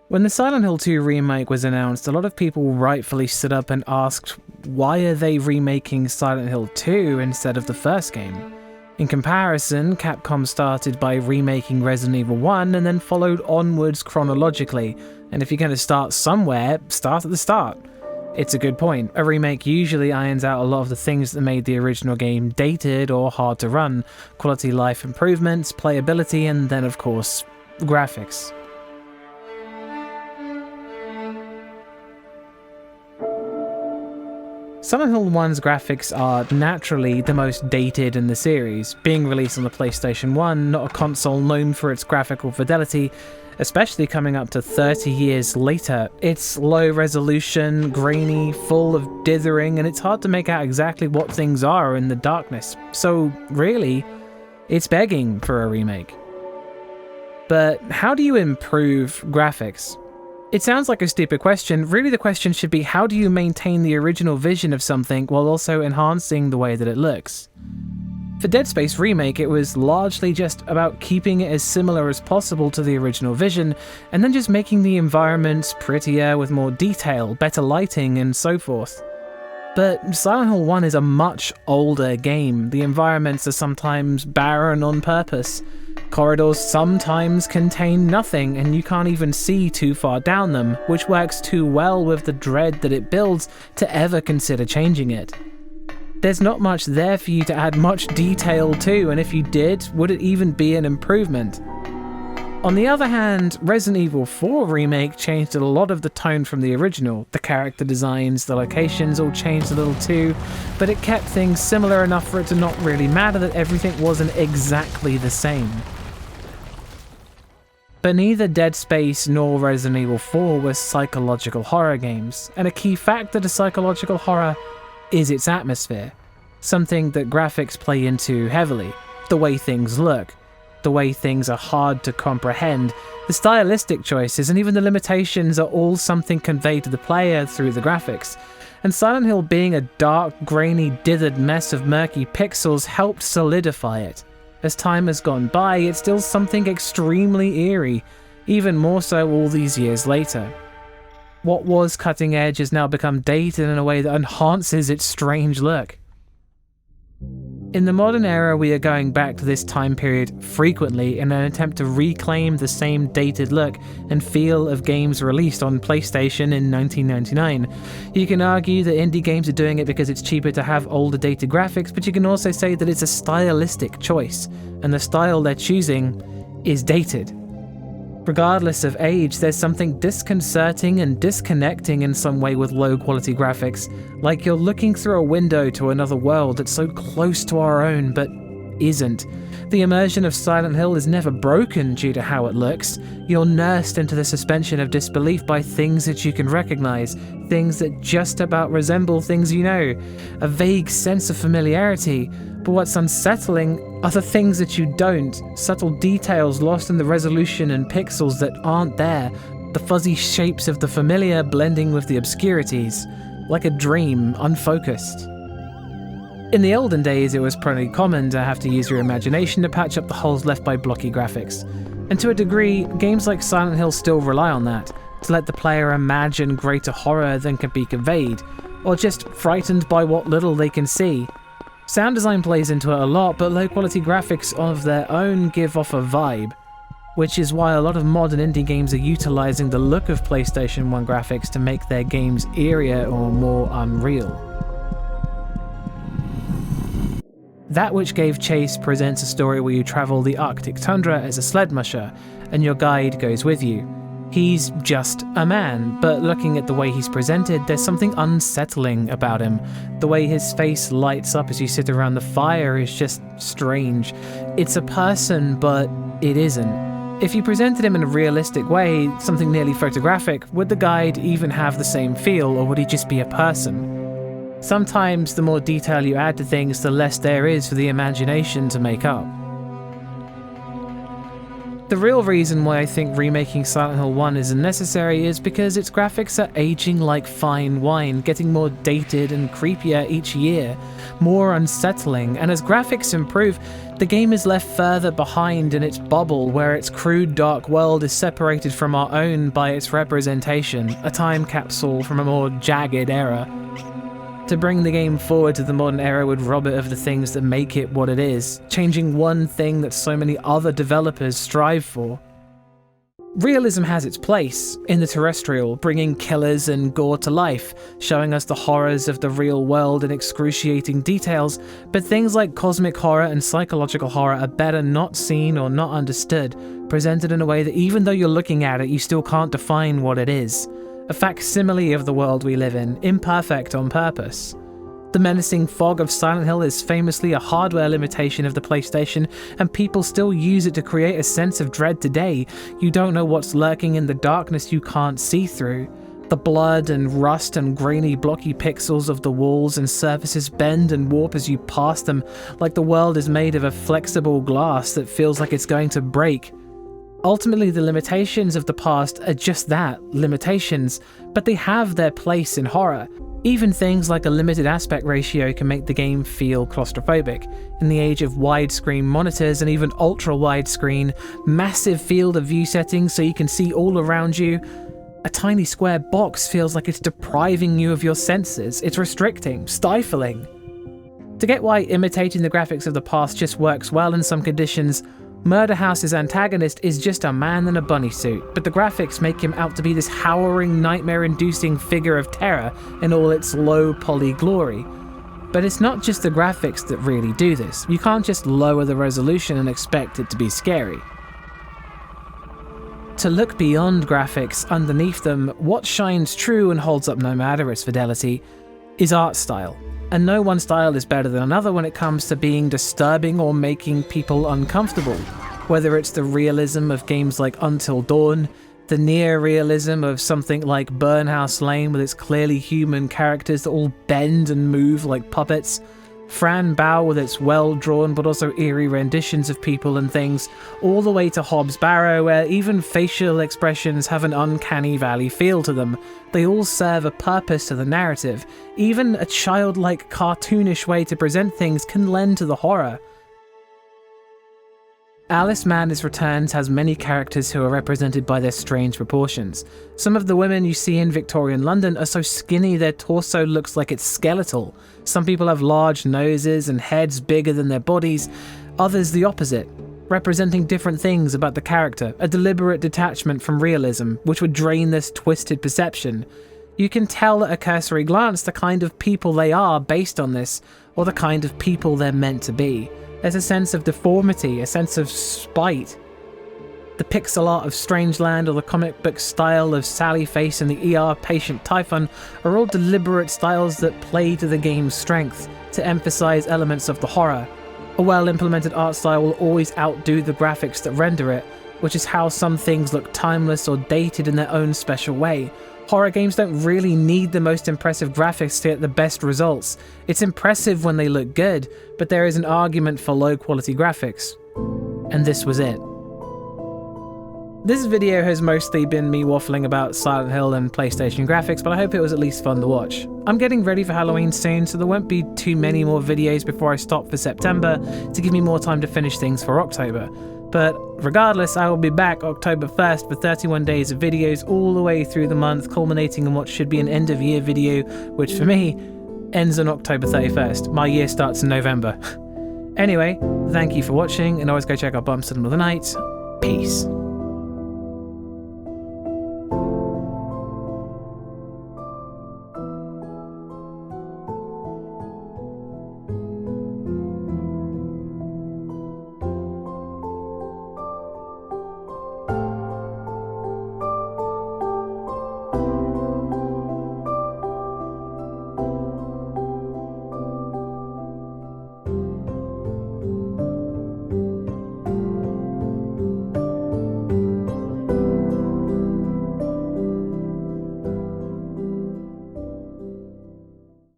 When the Silent Hill 2 remake was announced, a lot of people rightfully stood up and asked, why are they remaking Silent Hill 2 instead of the first game? In comparison, Capcom started by remaking Resident Evil 1 and then followed onwards chronologically, and if you're going to start somewhere, start at the start. It's a good point. A remake usually irons out a lot of the things that made the original game dated or hard to run, quality life improvements, playability, and then of course, graphics. Silent Hill 1's graphics are naturally the most dated in the series, being released on the PlayStation 1, not a console known for its graphical fidelity, especially coming up to 30 years later. It's low resolution, grainy, full of dithering, and it's hard to make out exactly what things are in the darkness. So really, it's begging for a remake. But how do you improve graphics? It sounds like a stupid question. Really, the question should be, how do you maintain the original vision of something while also enhancing the way that it looks? For Dead Space Remake, it was largely just about keeping it as similar as possible to the original vision, and then just making the environments prettier with more detail, better lighting, and so forth. But Silent Hill 1 is a much older game. The environments are sometimes barren on purpose. Corridors sometimes contain nothing, and you can't even see too far down them, which works too well with the dread that it builds to ever consider changing it. There's not much there for you to add much detail to, and if you did, would it even be an improvement? On the other hand, Resident Evil 4 Remake changed a lot of the tone from the original. The character designs, the locations all changed a little too, but it kept things similar enough for it to not really matter that everything wasn't exactly the same. But neither Dead Space nor Resident Evil 4 were psychological horror games, and a key factor to psychological horror is its atmosphere, something that graphics play into heavily. The way things look, the way things are hard to comprehend, the stylistic choices, and even the limitations are all something conveyed to the player through the graphics. And Silent Hill being a dark, grainy, dithered mess of murky pixels helped solidify it. As time has gone by, it's still something extremely eerie, even more so all these years later. What was cutting edge has now become dated in a way that enhances its strange look. In the modern era, we are going back to this time period frequently in an attempt to reclaim the same dated look and feel of games released on PlayStation in 1999. You can argue that indie games are doing it because it's cheaper to have older dated graphics, but you can also say that it's a stylistic choice, and the style they're choosing is dated. Regardless of age, there's something disconcerting and disconnecting in some way with low-quality graphics, like you're looking through a window to another world that's so close to our own, but isn't. The immersion of Silent Hill is never broken due to how it looks. You're nursed into the suspension of disbelief by things that you can recognize, things that just about resemble things you know, a vague sense of familiarity. But what's unsettling are the things that you don't, subtle details lost in the resolution and pixels that aren't there, the fuzzy shapes of the familiar blending with the obscurities, like a dream, unfocused. In the olden days, it was pretty common to have to use your imagination to patch up the holes left by blocky graphics. And to a degree, games like Silent Hill still rely on that, to let the player imagine greater horror than can be conveyed, or just frightened by what little they can see. Sound design plays into it a lot, but low-quality graphics of their own give off a vibe, which is why a lot of modern indie games are utilizing the look of PlayStation 1 graphics to make their games eerier or more unreal. That Which Gave Chase presents a story where you travel the Arctic tundra as a sled musher, and your guide goes with you. He's just a man, but looking at the way he's presented, there's something unsettling about him. The way his face lights up as you sit around the fire is just strange. It's a person, but it isn't. If you presented him in a realistic way, something nearly photographic, would the guide even have the same feel, or would he just be a person? Sometimes the more detail you add to things, the less there is for the imagination to make up. The real reason why I think remaking Silent Hill 1 isn't necessary is because its graphics are aging like fine wine, getting more dated and creepier each year, more unsettling, and as graphics improve, The game is left further behind in its bubble where its crude dark world is separated from our own by its representation, a time capsule from a more jagged era. To bring the game forward to the modern era would rob it of the things that make it what it is, changing one thing that so many other developers strive for. Realism has its place in the terrestrial, bringing killers and gore to life, showing us the horrors of the real world in excruciating details, but things like cosmic horror and psychological horror are better not seen or not understood, presented in a way that even though you're looking at it, you still can't define what it is. A facsimile of the world we live in, imperfect on purpose. The menacing fog of Silent Hill is famously a hardware limitation of the PlayStation, and people still use it to create a sense of dread today. You don't know what's lurking in the darkness you can't see through. The blood and rust and grainy blocky pixels of the walls and surfaces bend and warp as you pass them, like the world is made of a flexible glass that feels like it's going to break. Ultimately, the limitations of the past are just that, limitations, but they have their place in horror. Even things like a limited aspect ratio can make the game feel claustrophobic. In the age of widescreen monitors and even ultra-widescreen, massive field of view settings so you can see all around you, a tiny square box feels like it's depriving you of your senses. It's restricting, stifling. To get why imitating the graphics of the past just works well in some conditions, Murder House's antagonist is just a man in a bunny suit, but the graphics make him out to be this howling, nightmare-inducing figure of terror in all its low-poly glory. But it's not just the graphics that really do this. You can't just lower the resolution and expect it to be scary. To look beyond graphics, underneath them, what shines true and holds up no matter its fidelity is art style. And no one style is better than another when it comes to being disturbing or making people uncomfortable. Whether it's the realism of games like Until Dawn, the near-realism of something like Burnhouse Lane with its clearly human characters that all bend and move like puppets, Fran Bow with its well-drawn but also eerie renditions of people and things, all the way to Hobbs Barrow where even facial expressions have an uncanny valley feel to them. They all serve a purpose to the narrative. Even a childlike, cartoonish way to present things can lend to the horror. Alice Madness Returns has many characters who are represented by their strange proportions. Some of the women you see in Victorian London are so skinny their torso looks like it's skeletal. Some people have large noses and heads bigger than their bodies, others the opposite, representing different things about the character, a deliberate detachment from realism, which would drain this twisted perception. You can tell at a cursory glance the kind of people they are based on this, or the kind of people they're meant to be. There's a sense of deformity, a sense of spite. The pixel art of Strangeland or the comic book style of Sally Face and the ER patient Typhon are all deliberate styles that play to the game's strength, to emphasize elements of the horror. A well-implemented art style will always outdo the graphics that render it, which is how some things look timeless or dated in their own special way. Horror games don't really need the most impressive graphics to get the best results. It's impressive when they look good, but there is an argument for low-quality graphics. And this was it. This video has mostly been me waffling about Silent Hill and PlayStation graphics, but I hope it was at least fun to watch. I'm getting ready for Halloween soon, so there won't be too many more videos before I stop for September to give me more time to finish things for October. But regardless, I will be back October 1st for 31 days of videos all the way through the month, culminating in what should be an end-of-year video, which for me, ends on October 31st. My year starts in November. Anyway, thank you for watching, and always go check out Bumps in the Middle of the Night. Peace.